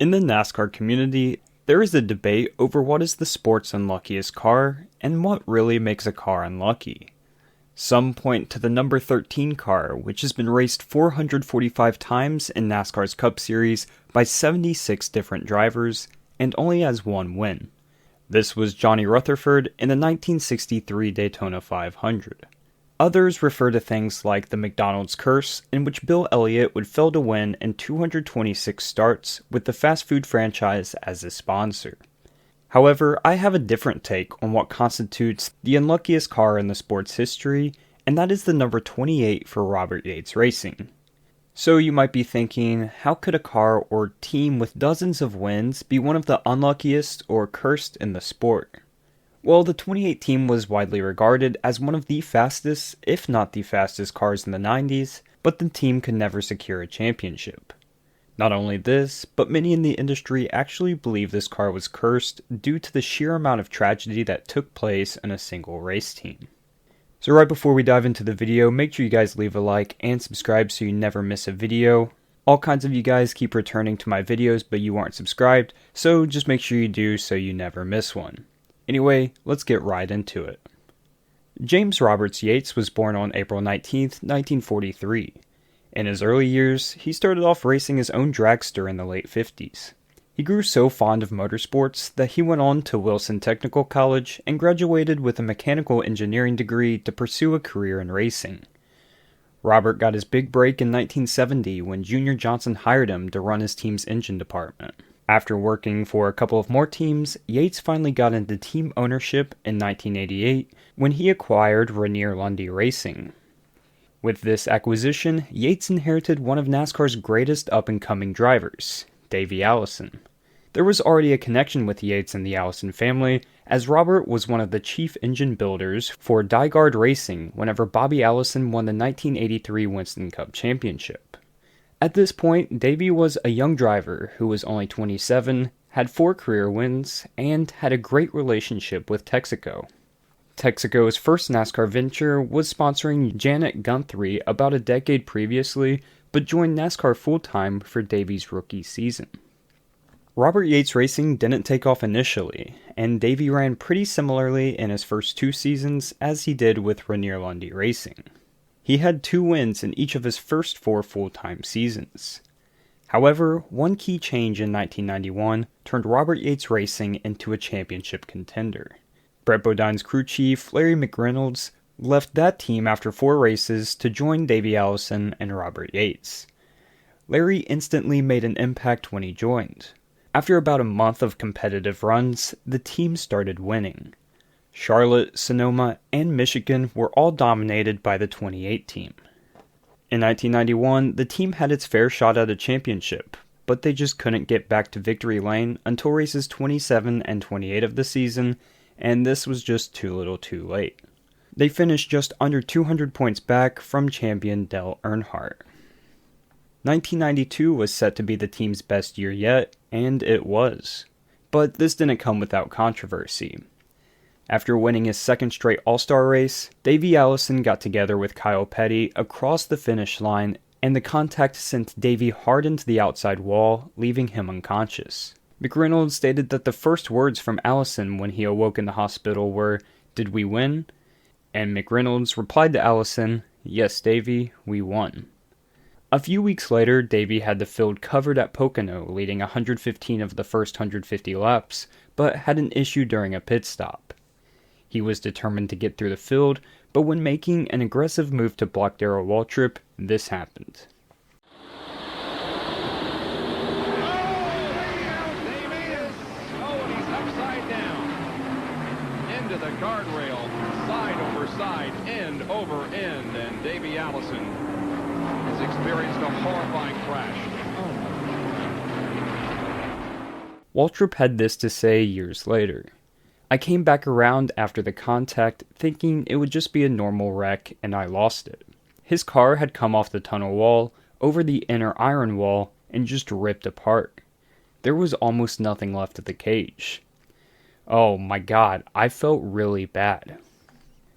In the NASCAR community, there is a debate over what is the sport's unluckiest car and what really makes a car unlucky. Some point to the number 13 car, which has been raced 445 times in NASCAR's Cup Series by 76 different drivers and only has one win. This was Johnny Rutherford in the 1963 Daytona 500. Others refer to things like the McDonald's curse, in which Bill Elliott would fail to win in 226 starts with the fast food franchise as his sponsor. However, I have a different take on what constitutes the unluckiest car in the sport's history, and that is the number 28 for Robert Yates Racing. So you might be thinking, how could a car or team with dozens of wins be one of the unluckiest or cursed in the sport? Well, the 28 team was widely regarded as one of the fastest, if not the fastest cars in the 90s, but the team could never secure a championship. Not only this, but many in the industry actually believe this car was cursed due to the sheer amount of tragedy that took place in a single race team. So right before we dive into the video, make sure you guys leave a like and subscribe so you never miss a video. All kinds of you guys keep returning to my videos, but you aren't subscribed, so just make sure you do so you never miss one. Anyway, let's get right into it. James Roberts Yates was born on April 19, 1943. In his early years, he started off racing his own dragster in the late 50s. He grew so fond of motorsports that he went on to Wilson Technical College and graduated with a mechanical engineering degree to pursue a career in racing. Robert got his big break in 1970 when Junior Johnson hired him to run his team's engine department. After working for a couple of more teams, Yates finally got into team ownership in 1988 when he acquired Ernie Racing. With this acquisition, Yates inherited one of NASCAR's greatest up-and-coming drivers, Davey Allison. There was already a connection with Yates and the Allison family, as Robert was one of the chief engine builders for Dygard Racing whenever Bobby Allison won the 1983 Winston Cup Championship. At this point, Davey was a young driver who was only 27, had 4 career wins, and had a great relationship with Texaco. Texaco's first NASCAR venture was sponsoring Janet Guthrie about a decade previously, but joined NASCAR full-time for Davey's rookie season. Robert Yates Racing didn't take off initially, and Davey ran pretty similarly in his first 2 seasons as he did with Ernie Racing. He had 2 wins in each of his first 4 full-time seasons. However, one key change in 1991 turned Robert Yates Racing into a championship contender. Brett Bodine's crew chief, Larry McReynolds, left that team after 4 races to join Davey Allison and Robert Yates. Larry instantly made an impact when he joined. After about a month of competitive runs, the team started winning. Charlotte, Sonoma, and Michigan were all dominated by the 28 team. In 1991, the team had its fair shot at a championship, but they just couldn't get back to victory lane until races 27 and 28 of the season, and this was just too little too late. They finished just under 200 points back from champion Dale Earnhardt. 1992 was set to be the team's best year yet, and it was. But this didn't come without controversy. After winning his second straight All-Star race, Davey Allison got together with Kyle Petty across the finish line, and the contact sent Davey hard into the outside wall, leaving him unconscious. McReynolds stated that the first words from Allison when he awoke in the hospital were, "Did we win?" And McReynolds replied to Allison, "Yes, Davey, we won." A few weeks later, Davey had the field covered at Pocono, leading 115 of the first 150 laps, but had an issue during a pit stop. He was determined to get through the field, but when making an aggressive move to block Darrell Waltrip, this happened. The guardrail, side over side, end over end, and Davey Allison has experienced a horrifying crash. Waltrip had this to say years later. "I came back around after the contact thinking it would just be a normal wreck, and I lost it. His car had come off the tunnel wall, over the inner iron wall, and just ripped apart. There was almost nothing left of the cage. Oh my god, I felt really bad."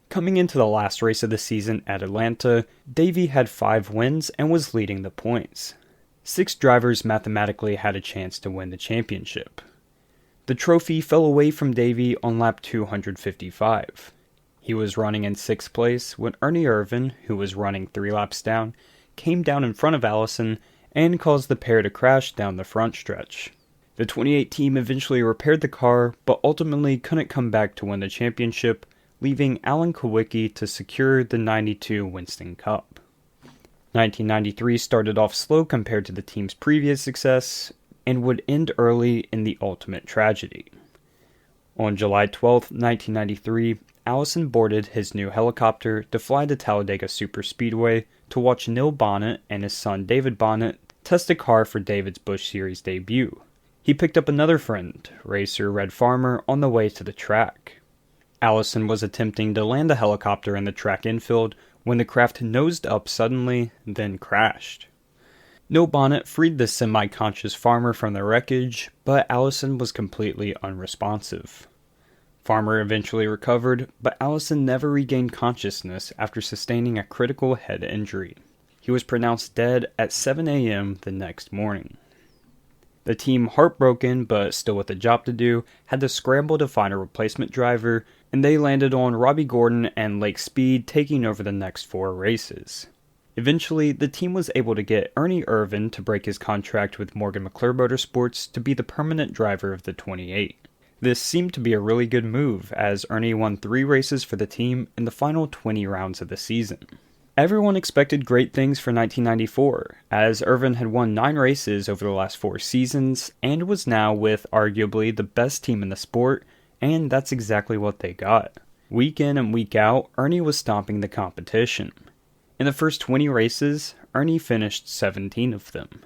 Coming into the last race of the season at Atlanta, Davey had 5 wins and was leading the points. 6 drivers mathematically had a chance to win the championship. The trophy fell away from Davey on lap 255. He was running in 6th place when Ernie Irvan, who was running 3 laps down, came down in front of Allison and caused the pair to crash down the front stretch. The 28 team eventually repaired the car, but ultimately couldn't come back to win the championship, leaving Alan Kulwicki to secure the 92 Winston Cup. 1993 started off slow compared to the team's previous success, and would end early in the ultimate tragedy. On July 12, 1993, Allison boarded his new helicopter to fly to Talladega Superspeedway to watch Neil Bonnet and his son David Bonnet test a car for David's Busch Series debut. He picked up another friend, racer Red Farmer, on the way to the track. Allison was attempting to land the helicopter in the track infield when the craft nosed up suddenly, then crashed. Neil Bonnet freed the semi-conscious Farmer from the wreckage, but Allison was completely unresponsive. Farmer eventually recovered, but Allison never regained consciousness after sustaining a critical head injury. He was pronounced dead at 7 a.m. the next morning. The team, heartbroken but still with a job to do, had to scramble to find a replacement driver, and they landed on Robbie Gordon and Lake Speed taking over the next 4 races. Eventually, the team was able to get Ernie Irvan to break his contract with Morgan McClure Motorsports to be the permanent driver of the 28. This seemed to be a really good move, as Ernie won 3 races for the team in the final 20 rounds of the season. Everyone expected great things for 1994, as Irvan had won 9 races over the last 4 seasons, and was now with arguably the best team in the sport, and that's exactly what they got. Week in and week out, Ernie was stomping the competition. In the first 20 races, Ernie finished 17 of them.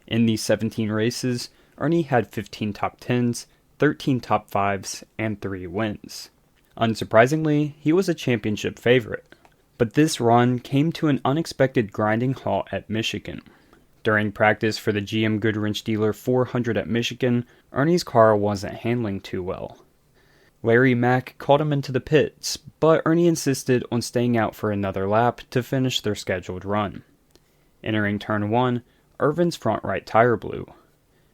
In these 17 races, Ernie had 15 top 10s, 13 top 5s, and 3 wins. Unsurprisingly, he was a championship favorite. But this run came to an unexpected grinding halt at Michigan. During practice for the GM Goodwrench Dealer 400 at Michigan, Ernie's car wasn't handling too well. Larry Mack called him into the pits, but Ernie insisted on staying out for another lap to finish their scheduled run. Entering turn 1, Irvan's front right tire blew.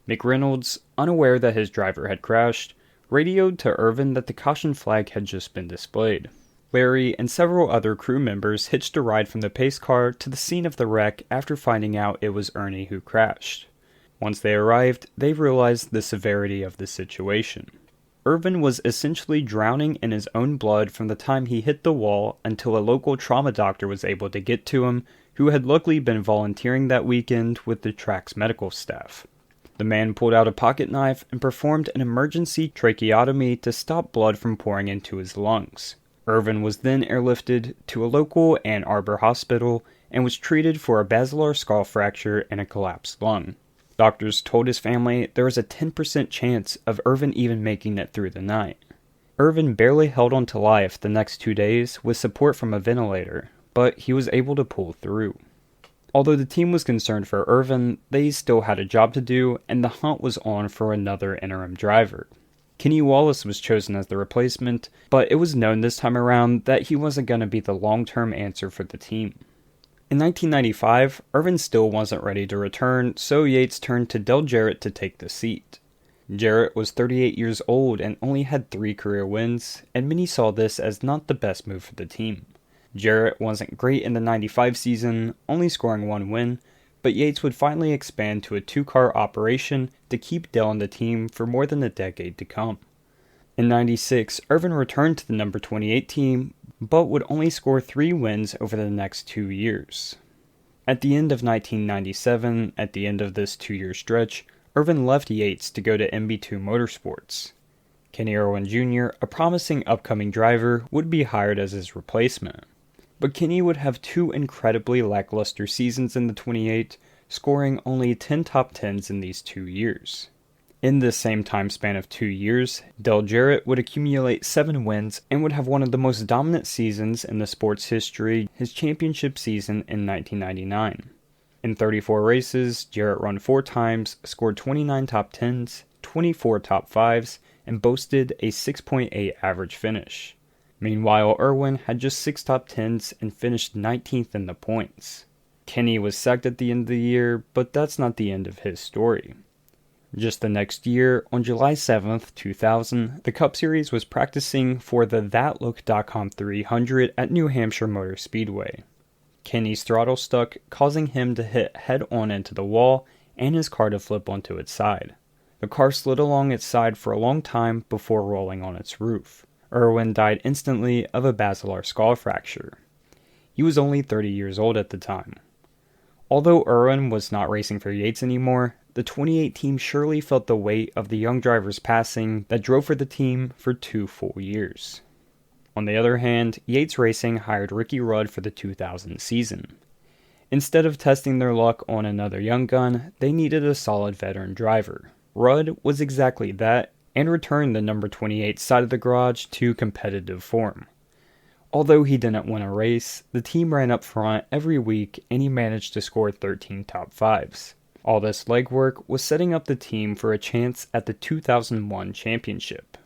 McReynolds, unaware that his driver had crashed, radioed to Irvan that the caution flag had just been displayed. Larry and several other crew members hitched a ride from the pace car to the scene of the wreck after finding out it was Ernie who crashed. Once they arrived, they realized the severity of the situation. Irvan was essentially drowning in his own blood from the time he hit the wall until a local trauma doctor was able to get to him, who had luckily been volunteering that weekend with the track's medical staff. The man pulled out a pocket knife and performed an emergency tracheotomy to stop blood from pouring into his lungs. Irvan was then airlifted to a local Ann Arbor hospital and was treated for a basilar skull fracture and a collapsed lung. Doctors told his family there was a 10% chance of Irvan even making it through the night. Irvan barely held on to life the next 2 days with support from a ventilator, but he was able to pull through. Although the team was concerned for Irvan, they still had a job to do, and the hunt was on for another interim driver. Kenny Wallace was chosen as the replacement, but it was known this time around that he wasn't going to be the long-term answer for the team. In 1995, Irvan still wasn't ready to return, so Yates turned to Dale Jarrett to take the seat. Jarrett was 38 years old and only had 3 career wins, and many saw this as not the best move for the team. Jarrett wasn't great in the 95 season, only scoring 1 win, but Yates would finally expand to a 2-car operation to keep Dale on the team for more than a decade to come. In 96, Irvan returned to the number 28 team, but would only score 3 wins over the next 2 years. At the end of 1997, at the end of this 2-year stretch, Irvan left Yates to go to MB2 Motorsports. Kenny Irwin Jr., a promising upcoming driver, would be hired as his replacement. But Kenny would have 2 incredibly lackluster seasons in the 28, scoring only 10 top 10s in these 2 years. In this same time span of 2 years, Dale Jarrett would accumulate 7 wins and would have one of the most dominant seasons in the sport's history, his championship season in 1999. In 34 races, Jarrett won 4 times, scored 29 top 10s, 24 top 5s, and boasted a 6.8 average finish. Meanwhile, Irwin had just 6 top 10s and finished 19th in the points. Kenny was sacked at the end of the year, but that's not the end of his story. Just the next year, on July 7th, 2000, the Cup Series was practicing for the ThatLook.com 300 at New Hampshire Motor Speedway. Kenny's throttle stuck, causing him to hit head-on into the wall and his car to flip onto its side. The car slid along its side for a long time before rolling on its roof. Irwin died instantly of a basilar skull fracture. He was only 30 years old at the time. Although Irwin was not racing for Yates anymore, the 28 team surely felt the weight of the young driver's passing that drove for the team for 2 full years. On the other hand, Yates Racing hired Ricky Rudd for the 2000 season. Instead of testing their luck on another young gun, they needed a solid veteran driver. Rudd was exactly that, and returned the number 28 side of the garage to competitive form. Although he didn't win a race, the team ran up front every week and he managed to score 13 top 5s. All this legwork was setting up the team for a chance at the 2001 championship.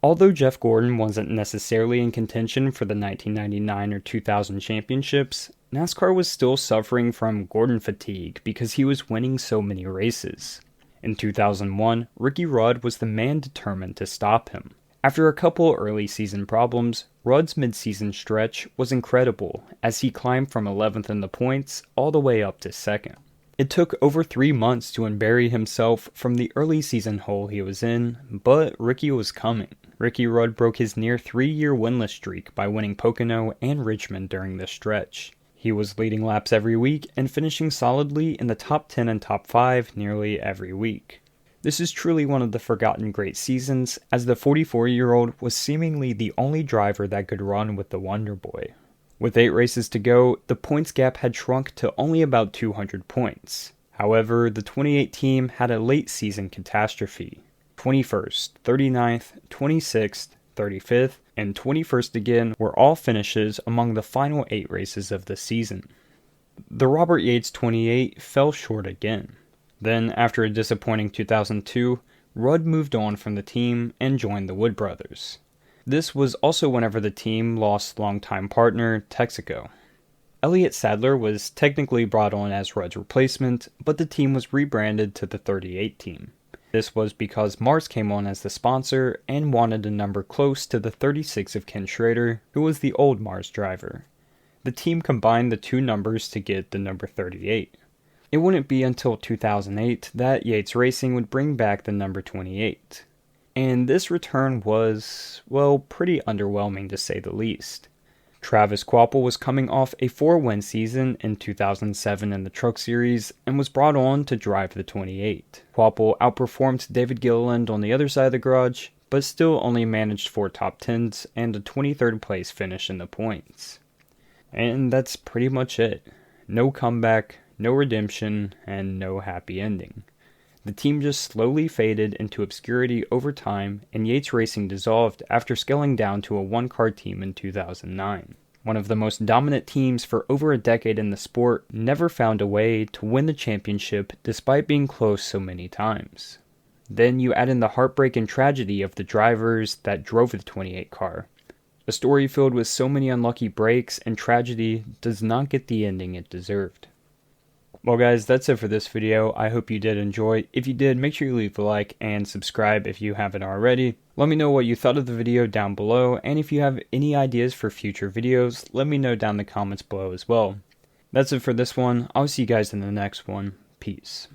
Although Jeff Gordon wasn't necessarily in contention for the 1999 or 2000 championships, NASCAR was still suffering from Gordon fatigue because he was winning so many races. In 2001, Ricky Rudd was the man determined to stop him. After a couple early season problems, Rudd's mid-season stretch was incredible as he climbed from 11th in the points all the way up to 2nd. It took over 3 months to unbury himself from the early season hole he was in, but Ricky was coming. Ricky Rudd broke his near 3-year winless streak by winning Pocono and Richmond during this stretch. He was leading laps every week and finishing solidly in the top 10 and top 5 nearly every week. This is truly one of the forgotten great seasons, as the 44-year-old was seemingly the only driver that could run with the Wonder Boy. With 8 races to go, the points gap had shrunk to only about 200 points. However, the 28 team had a late season catastrophe. 21st, 39th, 26th, 35th, and 21st again were all finishes among the final 8 races of the season. The Robert Yates 28 fell short again. Then, after a disappointing 2002, Rudd moved on from the team and joined the Wood Brothers. This was also whenever the team lost longtime partner Texaco. Elliott Sadler was technically brought on as Rudd's replacement, but the team was rebranded to the 38 team. This was because Mars came on as the sponsor and wanted a number close to the 36 of Ken Schrader, who was the old Mars driver. The team combined the 2 numbers to get the number 38. It wouldn't be until 2008 that Yates Racing would bring back the number 28. And this return was, well, pretty underwhelming to say the least. Travis Kvapil was coming off a 4-win season in 2007 in the Truck Series and was brought on to drive the 28. Kvapil outperformed David Gilliland on the other side of the garage, but still only managed 4 top 10s and a 23rd place finish in the points. And that's pretty much it. No comeback, no redemption, and no happy ending. The team just slowly faded into obscurity over time, and Yates Racing dissolved after scaling down to a 1-car team in 2009. One of the most dominant teams for over a decade in the sport never found a way to win the championship despite being close so many times. Then you add in the heartbreak and tragedy of the drivers that drove the 28 car. A story filled with so many unlucky breaks and tragedy does not get the ending it deserved. Well guys, that's it for this video. I hope you did enjoy. If you did, make sure you leave a like and subscribe if you haven't already. Let me know what you thought of the video down below, and if you have any ideas for future videos, let me know down in the comments below as well. That's it for this one. I'll see you guys in the next one. Peace.